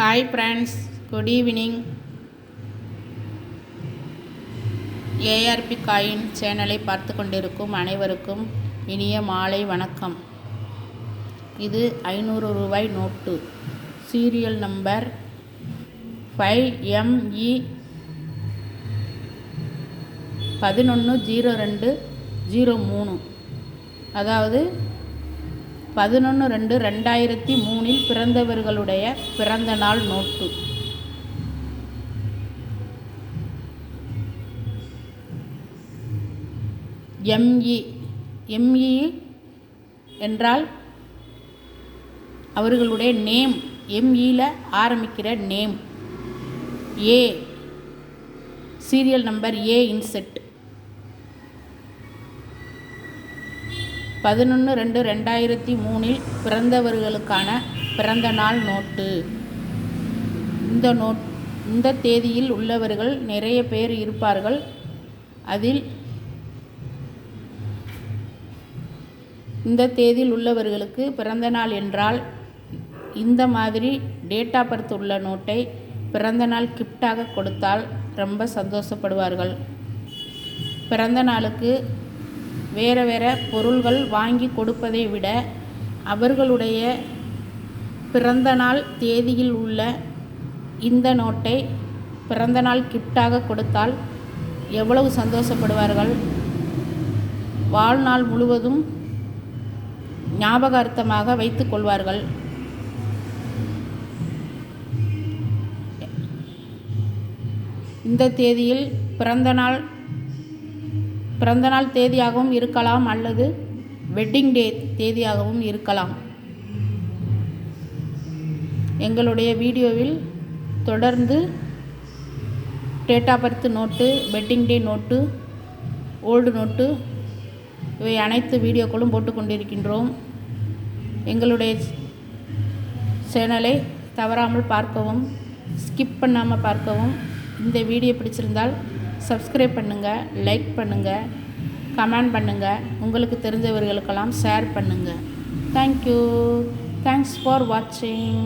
Hi friends, good evening. ARP coin சேனலை பார்த்து கொண்டிருக்கும் அனைவருக்கும் இனிய மாலை வணக்கம். இது 500 ரூபாய் நோட்டு, சீரியல் நம்பர் 5ME110203, அதாவது 11/2/2003 பிறந்தவர்களுடைய பிறந்த நாள் நோட்டு. எம்இ என்றால் அவர்களுடைய நேம், எம்இல ஆரம்பிக்கிற நேம். ஏ சீரியல் நம்பர் ஏ இன்செட் 11/2/2003 பிறந்தவர்களுக்கான பிறந்த நாள் நோட்டு. இந்த தேதியில் உள்ளவர்கள் நிறைய பேர் இருப்பார்கள். அதில் இந்த தேதியில் உள்ளவர்களுக்கு பிறந்த நாள் என்றால் இந்த மாதிரி டேட் ஆஃப் பர்த் உள்ள நோட்டை பிறந்த நாள் கிஃப்டாக கொடுத்தால் ரொம்ப சந்தோஷப்படுவார்கள். பிறந்த நாளுக்கு வேறு வேறு பொருள்கள் வாங்கி கொடுப்பதை விட அவர்களுடைய பிறந்த நாள் தேதியில் உள்ள இந்த நோட்டை பிறந்த நாள் கிஃப்டாக கொடுத்தால் எவ்வளவு சந்தோஷப்படுவார்கள். வாழ்நாள் முழுவதும் ஞாபகார்த்தமாக வைத்து கொள்வார்கள். இந்த தேதியில் பிறந்தநாள் தேதியாகவும் இருக்கலாம், அல்லது வெட்டிங் டே தேதியாகவும் இருக்கலாம். எங்களுடைய வீடியோவில் தொடர்ந்து date of birth note, wedding day note, old note இவை அனைத்து வீடியோக்களும் போட்டு கொண்டிருக்கின்றோம். எங்களுடைய சேனலை தவறாமல் பார்க்கவும், ஸ்கிப் பண்ணாமல் பார்க்கவும். இந்த வீடியோ பிடிச்சிருந்தால் சப்ஸ்கிரைப் பண்ணுங்கள், லைக் பண்ணுங்கள், கமெண்ட் பண்ணுங்கள், உங்களுக்கு தெரிஞ்சவர்களுக்கெல்லாம் ஷேர் பண்ணுங்கள். தேங்க்யூ. தேங்க்ஸ் ஃபார் வாட்சிங்.